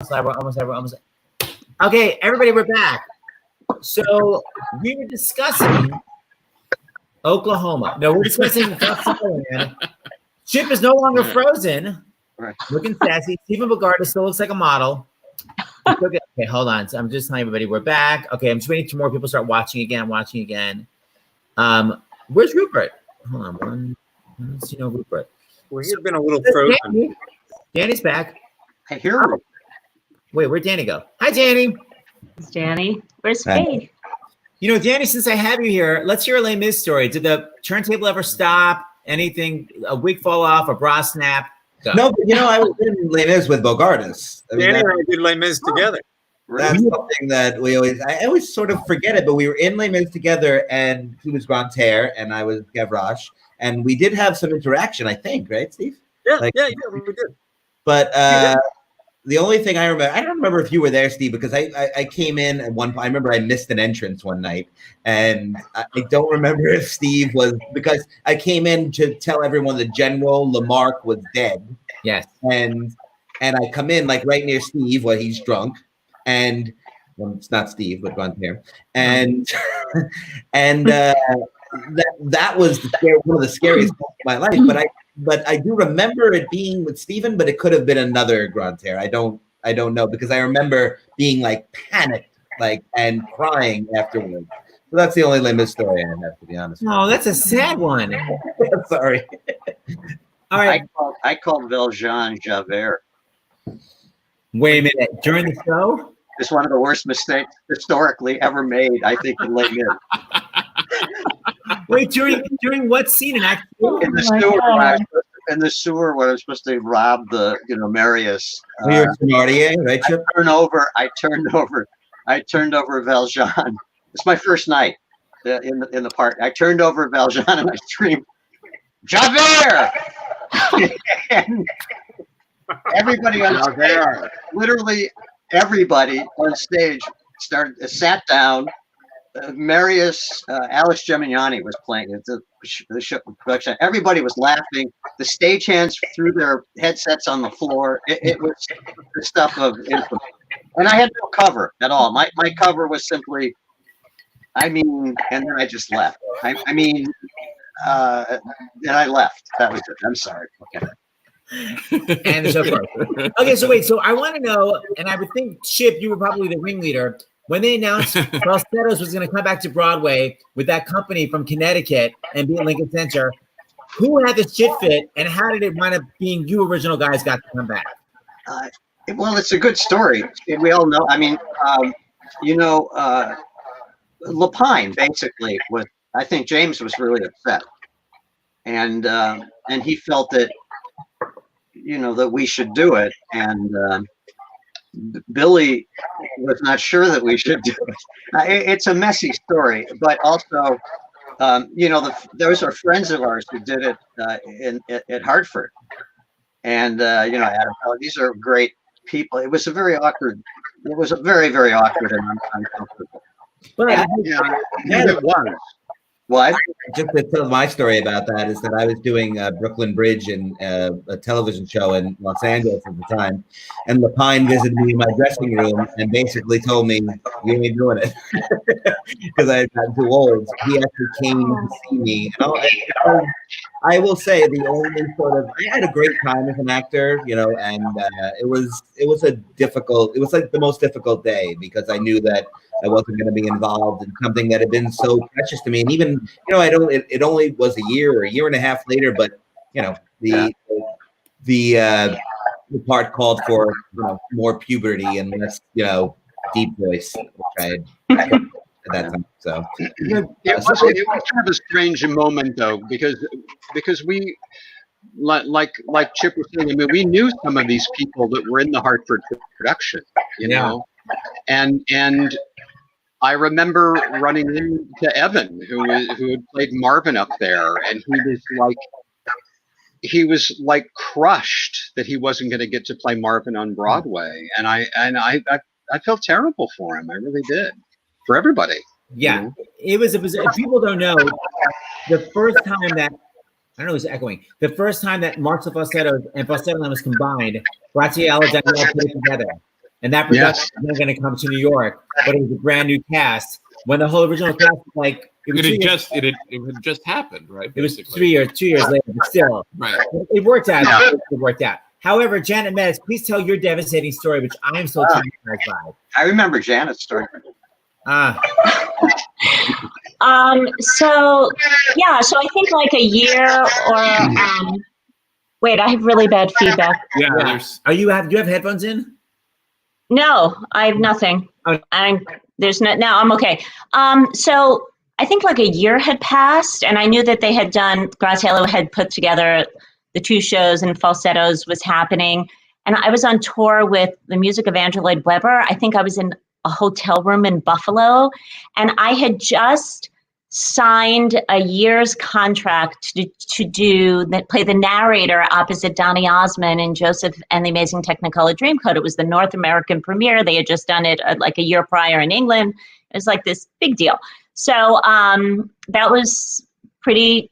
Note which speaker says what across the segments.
Speaker 1: Almost. Okay, everybody, we're back. So we were discussing Oklahoma. No, we're discussing Falsettoland. Chip is no longer frozen.
Speaker 2: Right.
Speaker 1: Looking sassy. Stephen Bogardus still looks like a model. Okay, hold on. So I'm just telling everybody we're back. Okay, I'm just waiting till more people start watching again. Where's Rupert? Hold on. I don't see no Rupert.
Speaker 3: Well, he's been a little frozen.
Speaker 1: Danny's back.
Speaker 2: I hear him.
Speaker 1: Wait, where'd Danny go? Hi, Danny.
Speaker 4: It's Danny. Where's Faye?
Speaker 1: You know, Danny, since I have you here, let's hear a Les Mis story. Did the turntable ever stop? Anything? A wig fall off? A bra snap? Go.
Speaker 5: No, but you know, I was in Les Mis with Bogardus.
Speaker 3: Danny and I did Les Mis together.
Speaker 5: That's something that I always sort of forget it, but we were in Les Mis together, and he was Grantaire, and I was Gavroche, and we did have some interaction, I think, right, Steve?
Speaker 3: Yeah, we did.
Speaker 5: But the only thing I remember, I don't remember if you were there, Steve, because I came in at one point. I remember I missed an entrance one night, and I don't remember if Steve was, because I came in to tell everyone that General Lamarck was dead.
Speaker 1: Yes.
Speaker 5: And I come in like right near Steve while he's drunk, and well, it's not Steve, but Grantaire, and that was one of the scariest moments of my life. But I do remember it being with Stephen, but it could have been another Grantaire. I don't know, because I remember being like panicked, like, and crying afterwards. So that's the only Les Mis story I have, to be honest.
Speaker 1: Oh, that's a sad one.
Speaker 5: Sorry.
Speaker 1: All right.
Speaker 2: I called Valjean Javert.
Speaker 1: Wait a minute. During the show?
Speaker 2: It's one of the worst mistakes historically ever made, I think, in Les Mis.
Speaker 1: Wait, during what scene in Act 2?
Speaker 2: In the sewer. In the sewer, when I was supposed to rob the, Marius.
Speaker 5: Right, Chip?
Speaker 2: I turned over Valjean. It's my first night in the park. I turned over Valjean and I screamed, Javert! And everybody on stage, literally everybody on stage sat down. Marius, Alex Gemignani was playing the show production. Everybody was laughing. The stagehands threw their headsets on the floor. It was the stuff of infamy. And I had no cover at all. My cover was simply, and then I just left. And I left. That was it. I'm sorry. Okay.
Speaker 1: And so forth. Okay, so wait. So I want to know, and I would think, Chip, you were probably the ringleader when they announced Falsettos was going to come back to Broadway with that company from Connecticut and be at Lincoln Center. Who had the shit fit, and how did it wind up being you original guys got to come back?
Speaker 2: Well, it's a good story. We all know. Lapine basically was. I think James was really upset, and he felt that, that we should do it, and Billy was not sure that we should do it. It's a messy story, but also, those are friends of ours who did it at Hartford, and Adam, these are great people. It was a very, very awkward and uncomfortable.
Speaker 1: But
Speaker 2: it was. What?
Speaker 5: Just to tell my story about that is that I was doing Brooklyn Bridge and a television show in Los Angeles at the time, and Lapine visited me in my dressing room and basically told me, "You ain't doing it," because I had gotten too old. He actually came to see me, and I will say the only I had a great time as an actor, and it was like the most difficult day, because I knew that I wasn't going to be involved in something that had been so precious to me. And even, it only was a year or a year and a half later, but, the part called for, more puberty and less, deep voice, which I had at that time. So
Speaker 6: it was kind of a strange moment, though, because we, like Chip was saying, we knew some of these people that were in the Hartford production, know, and I remember running into Evan, who had played Marvin up there, and he was like crushed that he wasn't going to get to play Marvin on Broadway, and I felt terrible for him. I really did, for everybody.
Speaker 1: Yeah, it was. If people don't know, the first time that I don't know, it's echoing. The first time that Marks of Falsetto and Falsettoland was combined, Graziella Danielle put it together. and that production was going to come to New York, but it was a brand new cast. When the whole original cast was like,
Speaker 7: it had just happened, right?
Speaker 1: It was 2 years later, but still,
Speaker 7: right.
Speaker 1: It worked out. It worked out. However, Janet Metz, please tell your devastating story, which I am so traumatized by.
Speaker 2: I remember Janet's story.
Speaker 4: So I think like a year or wait, I have really bad feedback.
Speaker 7: Yeah.
Speaker 1: Do you have headphones in?
Speaker 4: No, I have nothing.
Speaker 1: Oh.
Speaker 4: I'm okay. So I think like a year had passed, and I knew that they had done, Graziello had put together the 2 shows, and Falsettos was happening. And I was on tour with the music of Andrew Lloyd Webber. I think I was in a hotel room in Buffalo, and I had just signed a year's contract to play the narrator opposite Donny Osmond in Joseph and the Amazing Technicolor Dreamcoat. It was the North American premiere. They had just done it like a year prior in England. It was like this big deal. So that was pretty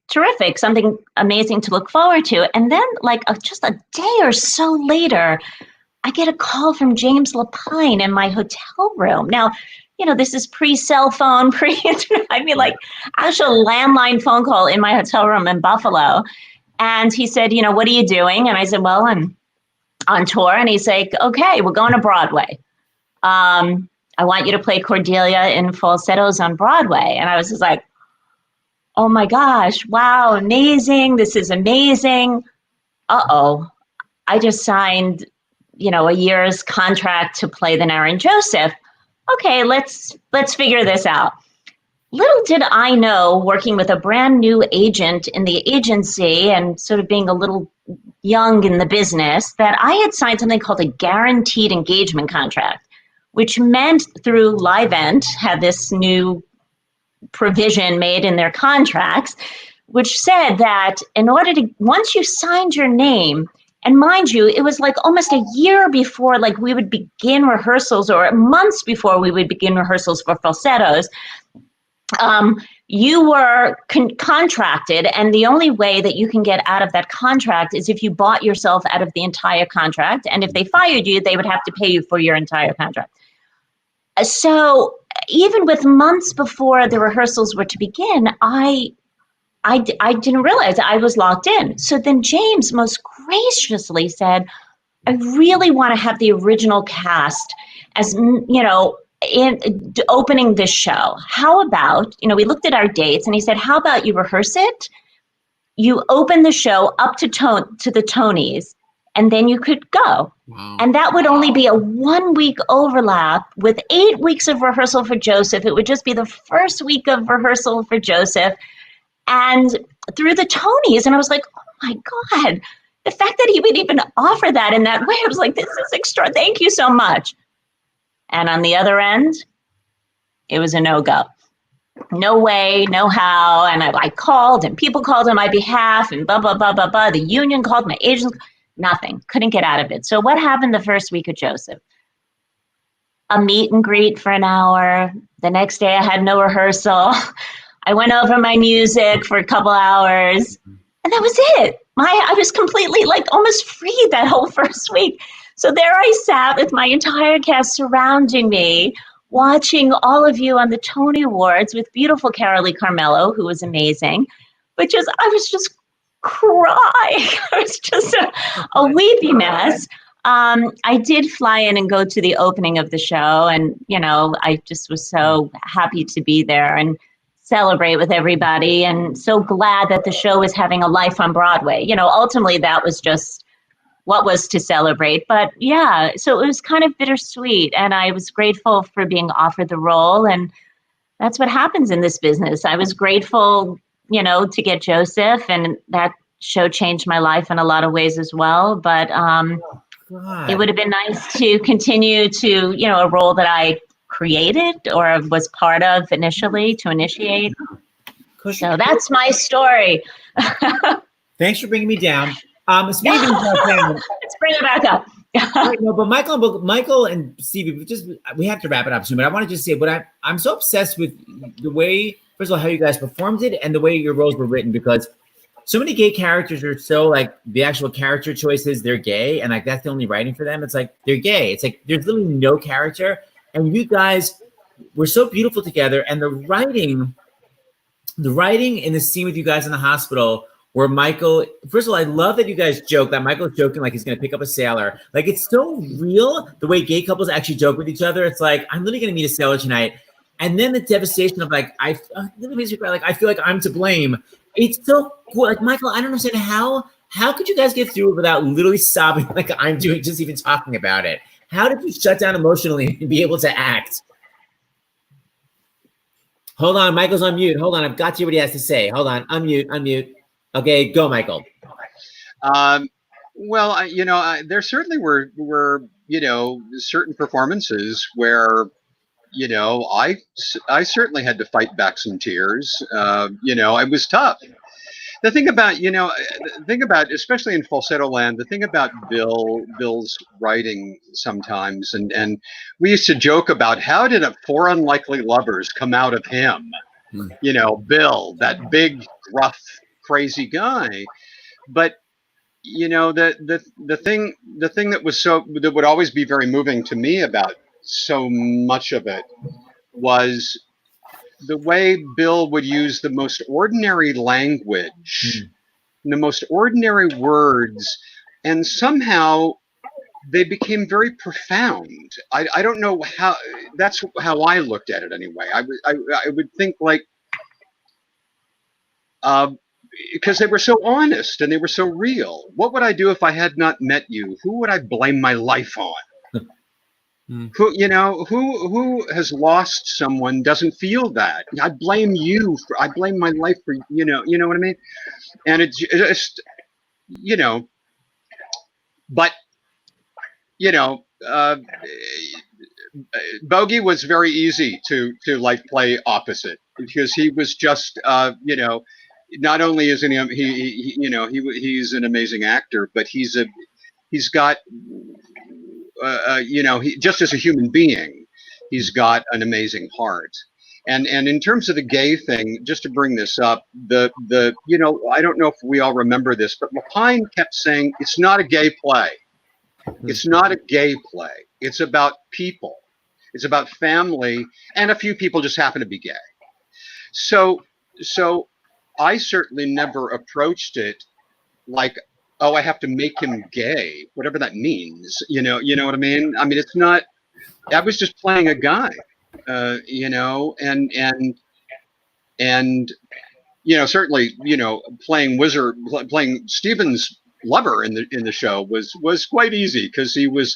Speaker 4: terrific, something amazing to look forward to. And then like just a day or so later, I get a call from James Lapine in my hotel room. Now, this is pre-cell phone, pre-internet. I mean, like actual landline phone call in my hotel room in Buffalo. And he said, what are you doing? And I said, well, I'm on tour. And he's like, okay, we're going to Broadway. I want you to play Cordelia in Falsettos on Broadway. And I was just like, oh my gosh, wow, amazing. This is amazing. Uh-oh, I just signed, a year's contract to play the Nara and Joseph. Okay, let's figure this out. Little did I know, working with a brand new agent in the agency and sort of being a little young in the business, that I had signed something called a guaranteed engagement contract, which meant through Livent had this new provision made in their contracts, which said that once you signed your name, and mind you, it was like almost a year before like we would begin rehearsals, or months before we would begin rehearsals for Falsettos, you were contracted, and the only way that you can get out of that contract is if you bought yourself out of the entire contract, and if they fired you, they would have to pay you for your entire contract. So even with months before the rehearsals were to begin, I didn't realize I was locked in. So then James most graciously said, I really want to have the original cast as, in opening this show. How about, we looked at our dates, and he said, how about you rehearse it? You open the show up to the Tonys, and then you could go.
Speaker 7: Wow.
Speaker 4: And that would only be a 1-week overlap with 8 weeks of rehearsal for Joseph. It would just be the first week of rehearsal for Joseph. And through the Tonys, and I was like, oh my God, the fact that he would even offer that in that way, I was like, this is extra. Thank you so much. And on the other end, it was a no-go. No way, no how. And I called, and people called on my behalf, and blah, blah, blah, blah, blah. The union called, my agents, nothing. Couldn't get out of it. So what happened the first week of Joseph? A meet and greet for an hour. The next day I had no rehearsal. I went over my music for a couple hours, and that was it. I was completely like almost free that whole first week. So there I sat with my entire cast surrounding me, watching all of you on the Tony Awards with beautiful Carolee Carmello, who was amazing. But I was just crying. I was just a weepy mess. I did fly in and go to the opening of the show, and I just was so happy to be there and celebrate with everybody, and so glad that the show is having a life on Broadway. Ultimately that was just what was to celebrate. But yeah, so it was kind of bittersweet, and I was grateful for being offered the role, and that's what happens in this business. I was grateful, to get Joseph, and that show changed my life in a lot of ways as well. But it would have been nice to continue to, a role that I created or was part of initially to initiate. So that's my story.
Speaker 1: Thanks for bringing me down. Speaking of
Speaker 4: let's bring it back up.
Speaker 1: No, but Michael and Stevie, we have to wrap it up soon. But I want to just say, I'm so obsessed with the way, first of all, how you guys performed it, and the way your roles were written. Because so many gay characters are so like the actual character choices, they're gay, and like that's the only writing for them. It's like they're gay. It's like there's literally no character. And you guys were so beautiful together. And the writing in the scene with you guys in the hospital where Michael, first of all, I love that you guys joke that Michael's joking like he's gonna pick up a sailor. Like it's so real the way gay couples actually joke with each other. It's like, I'm literally gonna meet a sailor tonight. And then the devastation of like, I feel like I'm to blame. It's so cool. Like, Michael, I don't understand how could you guys get through it without literally sobbing like I'm doing, just even talking about it? How did you shut down emotionally and be able to act? Hold on, Michael's on mute. Hold on, I've got to hear what he has to say. Hold on, unmute. Okay, go, Michael.
Speaker 6: Well, there certainly were certain performances where, I certainly had to fight back some tears. It was tough. The thing about, especially in Falsettoland, the thing about Bill's writing sometimes, and we used to joke about how did 4 Unlikely Lovers come out of him? Bill, that big, gruff, crazy guy. But, the thing that would always be very moving to me about so much of it was the way Bill would use the most ordinary language, the most ordinary words, and somehow they became very profound. I don't know how, that's how I looked at it anyway. I would think like, because they were so honest and they were so real. What would I do if I had not met you? Who would I blame my life on? Who has lost someone doesn't feel that. I blame you I blame my life for, you know what I mean? And it's just, but, Bogey was very easy to like play opposite because he was just, not only is he's an amazing actor, but he's got, he just as a human being, he's got an amazing heart. And in terms of the gay thing, just to bring this up, I don't know if we all remember this, but Lapine kept saying, it's not a gay play. It's not a gay play. It's about people. It's about family, and a few people just happen to be gay. So I certainly never approached it like, oh, I have to make him gay, whatever that means. You know what I mean? I mean, it's not, I was just playing a guy, and certainly, playing Stephen's lover in the show was quite easy because he was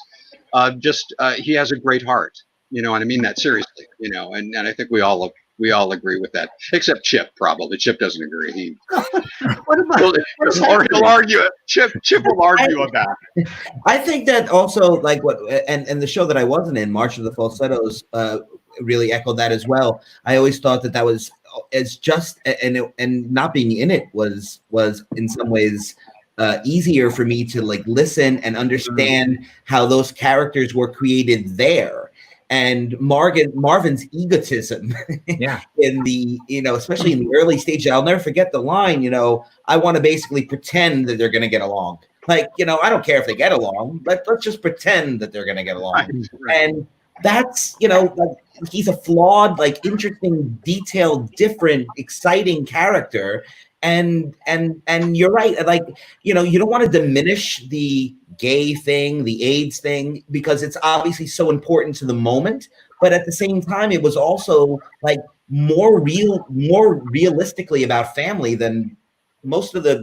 Speaker 6: he has a great heart, and I mean that seriously, and I think we all agree with that, except Chip. Probably Chip doesn't agree. He'll argue it. Chip will argue about it.
Speaker 5: I think that also, like what and the show that I wasn't in, March of the Falsettos, really echoed that as well. I always thought that was as just and not being in it was in some ways easier for me to like listen and understand how those characters were created there. And Marvin's egotism in the, especially in the early stage, I'll never forget the line, I want to basically pretend that they're going to get along. Like, I don't care if they get along, let's just pretend that they're going to get along. Right. And that's, like, he's a flawed, like interesting, detailed, different, exciting character. And you're right. Like, you don't want to diminish the gay thing, the AIDS thing, because it's obviously so important to the moment. But at the same time, it was also like more realistically about family than most of the,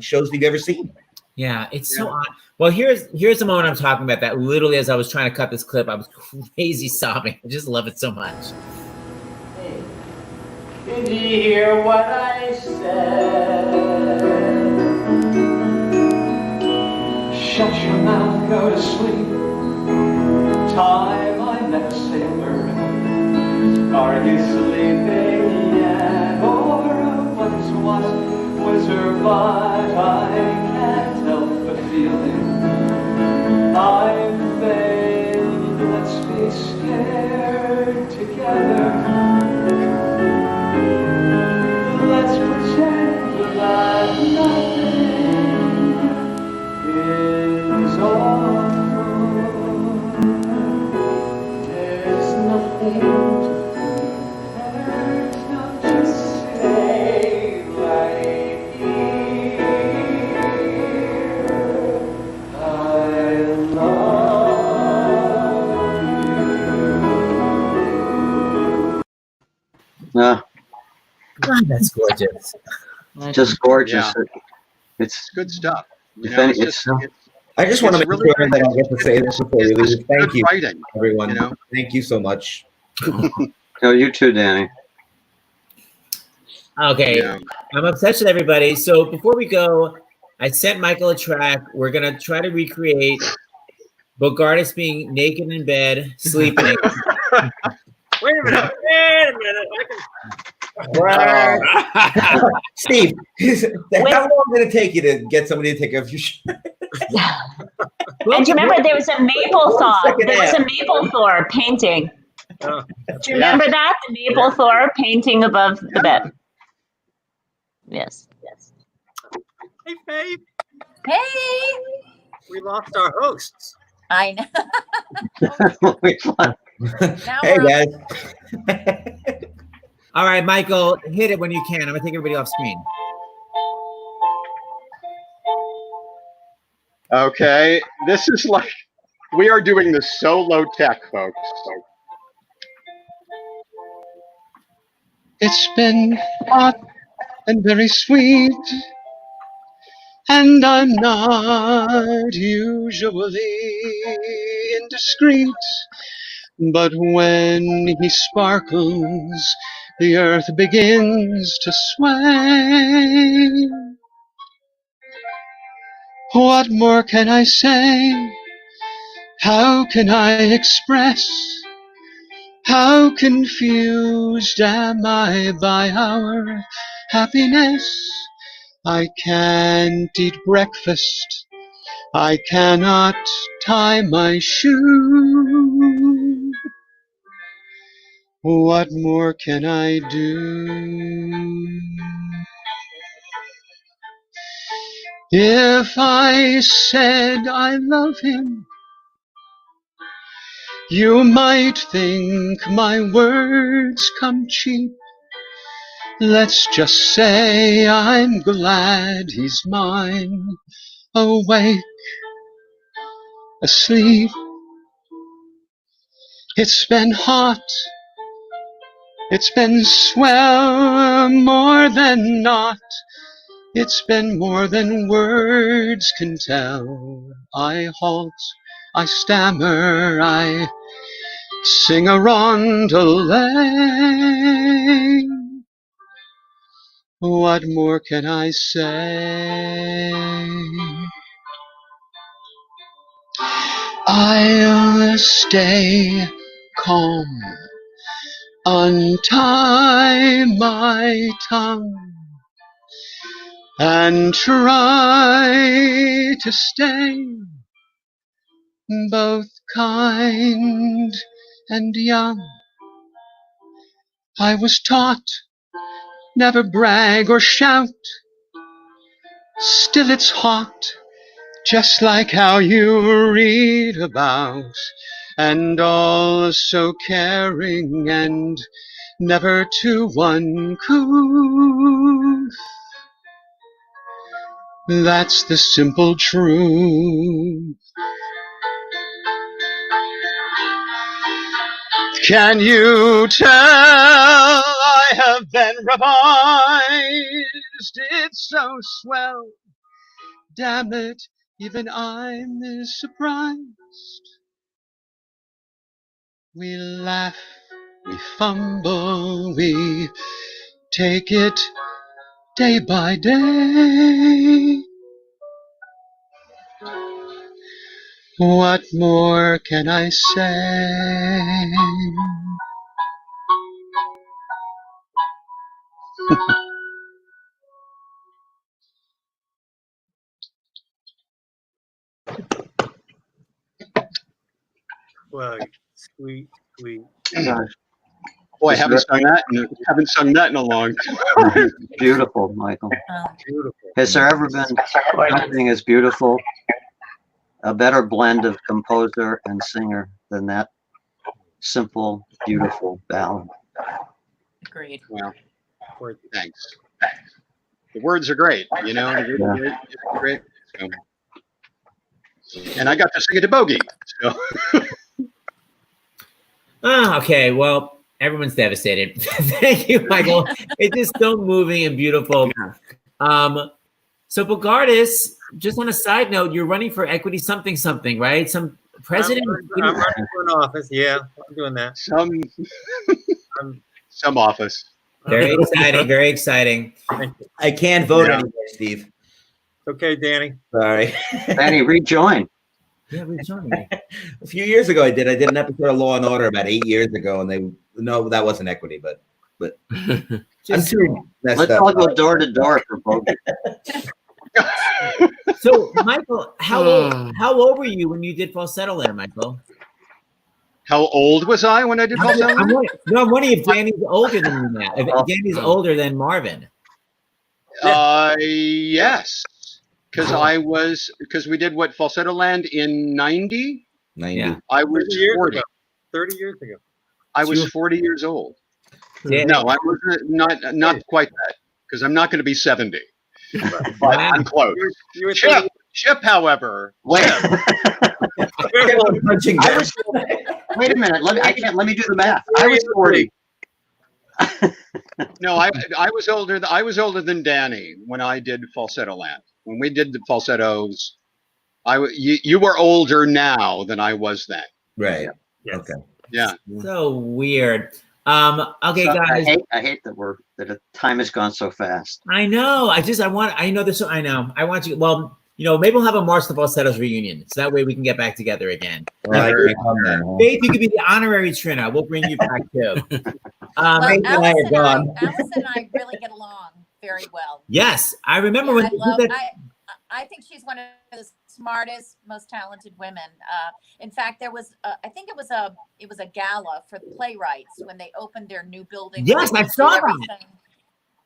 Speaker 5: shows we've ever seen.
Speaker 1: Yeah, it's so odd. Well, here's the moment I'm talking about that literally as I was trying to cut this clip, I was crazy sobbing. I just love it so much.
Speaker 8: Hey, did you hear what I said? Shut your mouth, go to sleep. Time I met a sailor. Are you sleeping yet? Or what was her, but I can't help but feeling I'm vain. Let's be scared together. Let's pretend that nothing
Speaker 2: No,
Speaker 1: God, that's gorgeous.
Speaker 2: just gorgeous.
Speaker 6: Yeah.
Speaker 2: It's
Speaker 6: It's good stuff. You
Speaker 2: If
Speaker 6: know,
Speaker 2: any-
Speaker 6: it's just,
Speaker 2: it's-
Speaker 6: it's,
Speaker 5: I just want to
Speaker 6: It's
Speaker 5: make
Speaker 6: really
Speaker 5: sure that I get to say this before you
Speaker 6: it's
Speaker 5: leave. Thank
Speaker 6: good
Speaker 5: you,
Speaker 6: writing.
Speaker 5: everyone.
Speaker 6: You know?
Speaker 5: Thank you so much.
Speaker 2: no, you too, Danny.
Speaker 1: Okay,
Speaker 6: Yeah.
Speaker 1: I'm obsessed with everybody. So before we go, I sent Michael a track. We're gonna try to recreate Bogardus being naked in bed, sleeping.
Speaker 3: Wait a minute.
Speaker 5: Steve, how long did it take you to get somebody to take off your shirt?
Speaker 4: And do you remember there was a Maplethorpe?
Speaker 5: second
Speaker 4: There was a
Speaker 5: half.
Speaker 4: Maplethorpe painting.
Speaker 3: Oh.
Speaker 4: Do you remember that? The Maplethorpe painting above the bed. Yes. Yes.
Speaker 3: Hey, babe.
Speaker 9: Hey,
Speaker 3: We lost our hosts.
Speaker 9: I know. Now
Speaker 5: Hey
Speaker 9: we're on-
Speaker 5: guys.
Speaker 1: All right, Michael, hit it when you can. I'm gonna take everybody off screen.
Speaker 6: Okay, this is like, we are doing this so low tech, folks. It's been hot and very sweet, and I'm not usually indiscreet, but when he sparkles, the earth begins to sway. What more can I say? How can I express how confused am I by our happiness? I can't eat breakfast. I cannot tie my shoe. What more can I do? If I said I love him, you might think my words come cheap. Let's just say I'm glad he's mine, awake, asleep. It's been hot, it's been swell, more than not. It's been more than words can tell. I halt, I stammer, I sing a rondelay. What more can I say? I'll stay calm, untie my tongue, and try to stay both kind and young. I was taught never brag or shout, still it's hot, just like how you read about, and all so caring and never too uncouth. That's the simple truth. Can you tell I have been revised? It's so swell. Damn it, even I'm surprised. We laugh, we fumble, we take it day by day. What more can I say?
Speaker 3: Well, sweet, sweet.
Speaker 6: Boy, I haven't sung that in a long time.
Speaker 2: Beautiful, Michael.
Speaker 3: Beautiful.
Speaker 2: Has there ever been something as beautiful, a better blend of composer and singer than that? simple, beautiful ballad.
Speaker 9: Agreed.
Speaker 6: Well, thanks. The words are great, you know. The words are great, it's great. So, and I got to sing it to Bogey. So.
Speaker 1: Okay. Well, everyone's devastated. Thank you, Michael. It's just so moving and beautiful. So Bogardus, just on a side note, you're running for equity something, right? Some president.
Speaker 3: I'm running for an office. Yeah, I'm doing that.
Speaker 6: Some office.
Speaker 1: Very exciting. Very exciting.
Speaker 5: I can't vote anymore, Steve.
Speaker 3: Okay, Danny.
Speaker 5: Sorry.
Speaker 2: Danny, rejoin.
Speaker 1: Yeah, rejoin me.
Speaker 5: A few years ago, I did an episode of Law and Order about 8 years ago, and that wasn't equity, but I'm too messed
Speaker 2: Let's
Speaker 5: up.
Speaker 2: all go door to door for Bogey.
Speaker 1: So, Michael, how old were you when you did Falsettoland, Michael?
Speaker 6: How old was I when I did Falsettoland?
Speaker 1: I'm wondering if Danny's older than you now. If Danny's older than Marvin.
Speaker 6: Yes. Because we did what, Falsettoland in 90?
Speaker 5: 90.
Speaker 1: Yeah.
Speaker 6: I was 40.
Speaker 3: 30 years ago.
Speaker 6: I was 40 years old.
Speaker 1: Yeah.
Speaker 6: No, I was not quite that, because I'm not going to be 70. But I'm close.
Speaker 3: You were
Speaker 6: Chip, however.
Speaker 2: Wait.
Speaker 5: Punching
Speaker 2: I was, wait a minute. Let me do the math. I was 40.
Speaker 6: No, I was older. I was older than Danny when I did Falsettoland. When we did the falsettos, you were older now than I was then.
Speaker 5: Right.
Speaker 3: Yes.
Speaker 5: Okay.
Speaker 6: Yeah.
Speaker 1: So weird. Okay,
Speaker 2: So,
Speaker 1: guys.
Speaker 2: I hate that the time has gone so fast.
Speaker 1: I know. I want you. Well, maybe we'll have a March the Falsettos reunion, so that way we can get back together again.
Speaker 5: Well, I can't come then, huh?
Speaker 1: Faith, you could be the honorary Trina. We'll bring you back too.
Speaker 9: Well,
Speaker 1: Faith and I are gone.
Speaker 9: Alice and I really get along very well.
Speaker 1: Yes, I remember when you did that.
Speaker 9: I think she's one of the smartest, most talented women. In fact, there was, I think it was a gala for playwrights when they opened their new building.
Speaker 1: Yes, I saw that.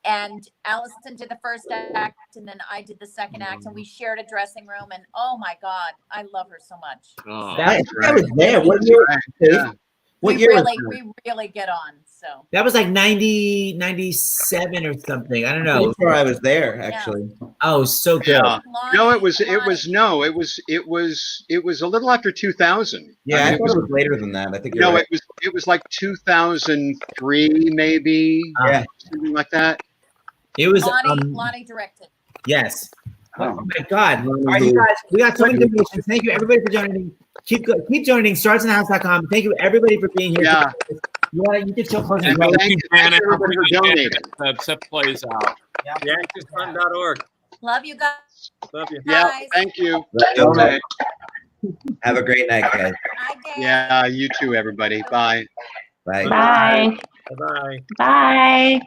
Speaker 9: And Allison did the first act, and then I did the second act, and we shared a dressing room. And oh my God, I love her so much.
Speaker 7: Oh.
Speaker 5: I was there. What year?
Speaker 6: Yeah.
Speaker 5: What
Speaker 9: we
Speaker 5: year?
Speaker 9: really get on. So
Speaker 1: That was like 90, 97 or something. I don't know.
Speaker 5: I'm sure I was there actually.
Speaker 1: Oh, so good.
Speaker 6: Yeah. No, it was a little after 2000.
Speaker 5: Yeah, I
Speaker 6: mean,
Speaker 5: thought it was later than that. I think you're
Speaker 6: No,
Speaker 5: right.
Speaker 6: it was like 2003, maybe.
Speaker 5: Yeah.
Speaker 6: Something like that.
Speaker 1: It was
Speaker 9: Lonnie directed.
Speaker 1: Yes. Oh my God. All right, you guys, we got so many donations. Thank you, everybody, for joining. Keep joining. Startsinthehouse.com. Thank you, everybody, for being here.
Speaker 6: Yeah.
Speaker 1: You can show closing.
Speaker 7: And
Speaker 6: Well,
Speaker 7: thank you,
Speaker 6: thank
Speaker 7: Janet,
Speaker 6: everybody for donating.
Speaker 7: that set plays out.
Speaker 3: Yankeesfund.org.
Speaker 9: Love you guys.
Speaker 3: Love you.
Speaker 6: Yeah,
Speaker 9: Guys.
Speaker 6: thank you.
Speaker 2: Okay.
Speaker 5: Have a great night, guys.
Speaker 9: Bye, Dan.
Speaker 6: Yeah, you too, everybody. Bye.
Speaker 5: Bye.
Speaker 4: Bye.
Speaker 3: Bye-bye.
Speaker 4: Bye.